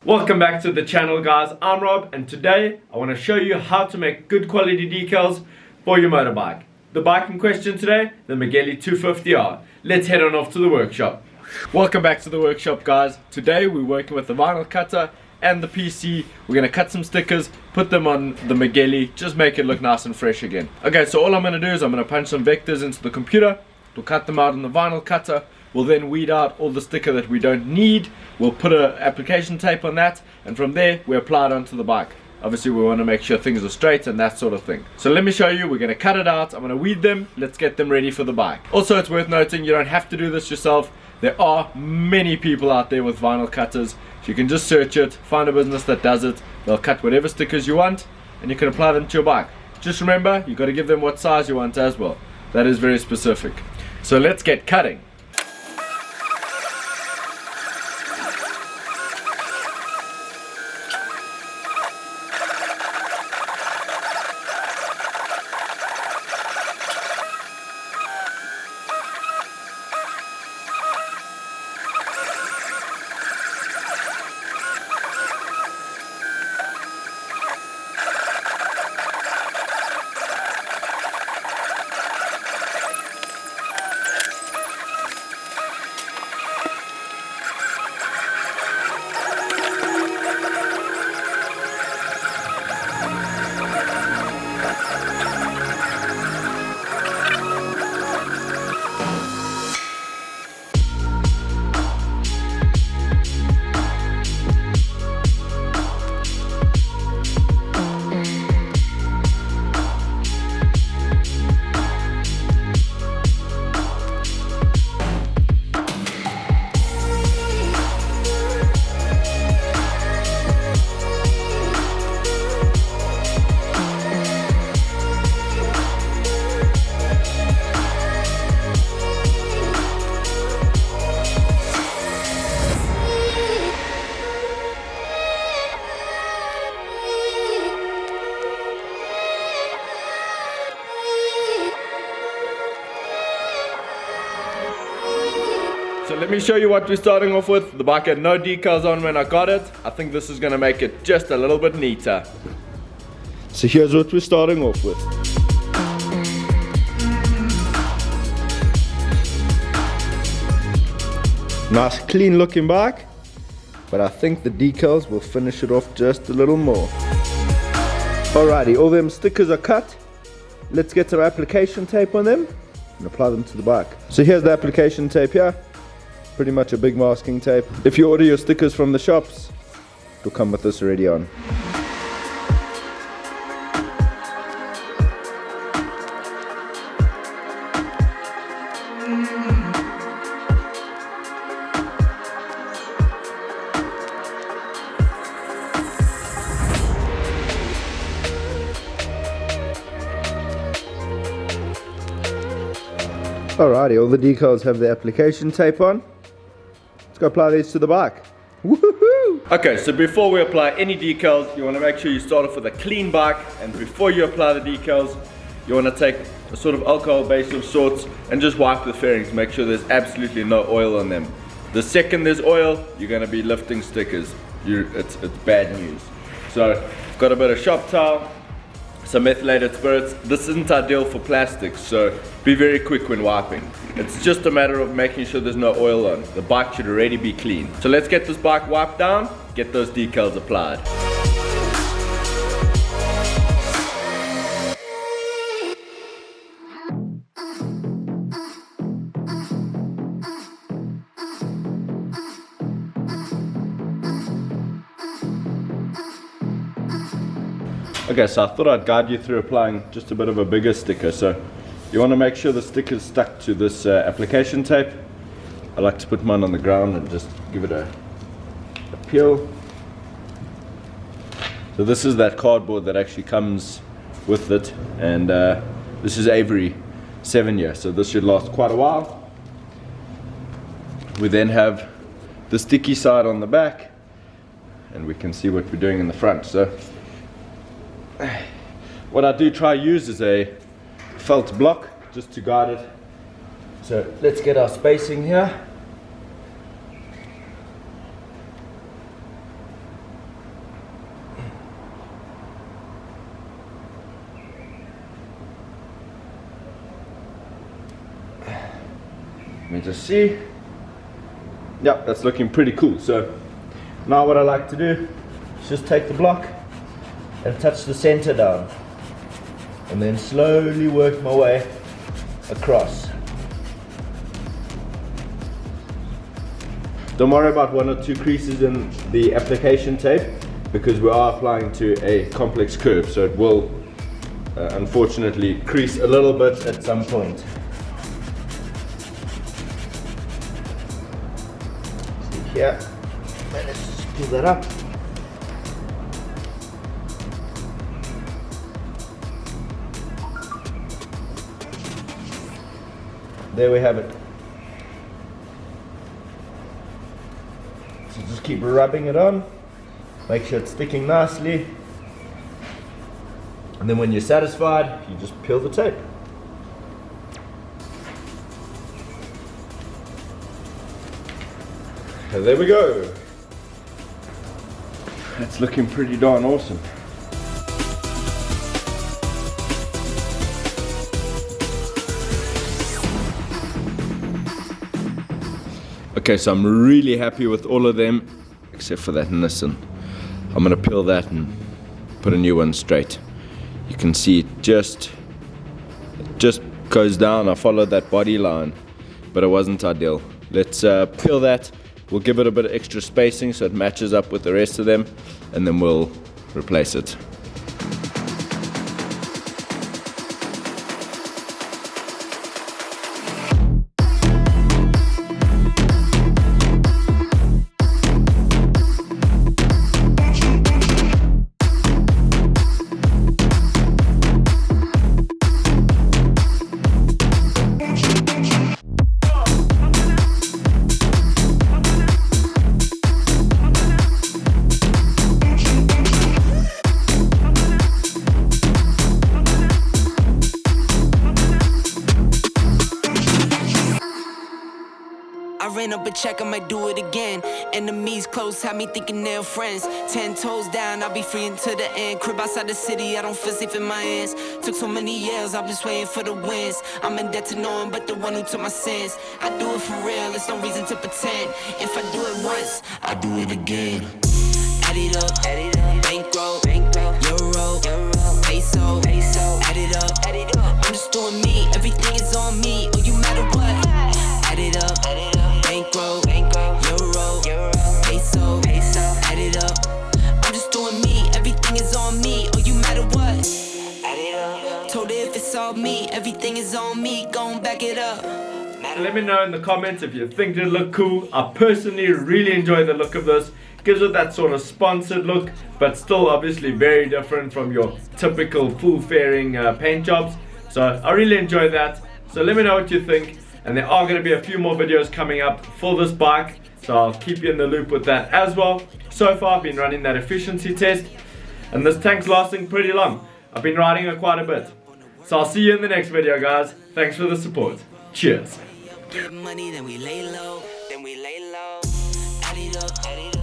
Welcome back to the channel, guys. I'm Rob, and today I want to show you how to make good quality decals for your motorbike. The bike in question today, the Megelli 250R. Let's head on off to the workshop. Welcome back to the workshop, guys. Today we're working with the vinyl cutter and the PC. We're going to cut some stickers, put them on the Megelli, just make it look nice and fresh again. Okay, so all I'm going to do is I'm going to punch some vectors into the computer. We'll cut them out on the vinyl cutter. We'll then weed out all the sticker that we don't need. We'll put an application tape on that, and from there we apply it onto the bike. Obviously we want to make sure things are straight and that sort of thing. So let me show you. We're going to cut it out. I'm going to weed them. Let's get them ready for the bike. Also, it's worth noting you don't have to do this yourself. There are many people out there with vinyl cutters. So you can just search it, find a business that does it. They'll cut whatever stickers you want and you can apply them to your bike. Just remember, you've got to give them what size you want as well. That is very specific. So let's get cutting. So let me show you what we're starting off with. The bike had no decals on when I got it. I think this is going to make it just a little bit neater. So here's what we're starting off with. Nice clean looking bike, but I think the decals will finish it off just a little more. Alrighty, all them stickers are cut. Let's get some application tape on them and apply them to the bike. So here's the application tape here. Pretty much a big masking tape. If you order your stickers from the shops, it'll come with this already on. Alrighty, all the decals have the application tape on. Let's go apply these to the bike. Woohoo! Okay, so before we apply any decals, you want to make sure you start off with a clean bike, and before you apply the decals, you want to take a sort of alcohol base of sorts and just wipe the fairings. Make sure there's absolutely no oil on them. The second there's oil, you're going to be lifting stickers. It's bad news. So, I've got a bit of shop towel, some methylated spirits. This isn't ideal for plastics, so be very quick when wiping. It's just a matter of making sure there's no oil on. The bike should already be clean. So let's get this bike wiped down, get those decals applied. Okay, so I thought I'd guide you through applying just a bit of a bigger sticker. So you want to make sure the sticker is stuck to this application tape. I like to put mine on the ground and just give it a peel. So this is that cardboard that actually comes with it, and this is Avery 7 year, so this should last quite a while. We then have the sticky side on the back, and we can see what we're doing in the front. So what I do try use is a felt block just to guide it. So let's get our spacing here. me just see. Yep, that's looking pretty cool. So now what I like to do is just take the block and touch the center down, and then slowly work my way across. Don't worry about 1 or 2 creases in the application tape, because we are applying to a complex curve, so it will unfortunately crease a little bit at some point. See here, let's just pull that up. There we have it. So just keep rubbing it on, make sure it's sticking nicely, and then when you're satisfied, you just peel the tape. And there we go. That's looking pretty darn awesome. Okay, so I'm really happy with all of them, except for that Nissan. I'm gonna peel that and put a new one straight. You can see it just goes down. I followed that body line, but it wasn't ideal. Let's peel that. We'll give it a bit of extra spacing so it matches up with the rest of them, and then we'll replace it. I ran up a check, I might do it again. Enemies close, had me thinking they're friends. 10 toes down, I'll be free until the end. Crib outside the city, I don't feel safe in my hands. Took so many years, I'm just waiting for the wins. I'm in debt to no one but the one who took my sins. I do it for real, there's no reason to pretend. If I do it once, I do it again. Add it up, bankroll, euro, peso, add it up. I'm just doing me, everything is on me. Oh, you matter what? Add it up, bankroll, euro, peso, add it up. I'm just doing me, everything is on me. Oh, you matter what? Add it up. Told her if it's all me, everything is on me. Gon' back it up. Let me know in the comments if you think it look cool. I personally really enjoy the look of this. Gives it that sort of sponsored look, but still obviously very different from your typical full fairing paint jobs. So I really enjoy that. So let me know what you think. And there are going to be a few more videos coming up for this bike, so I'll keep you in the loop with that as well. So far I've been running that efficiency test, and this tank's lasting pretty long. I've been riding it quite a bit. So I'll see you in the next video, guys. Thanks for the support. Cheers. Get money, then we lay low, Add it up.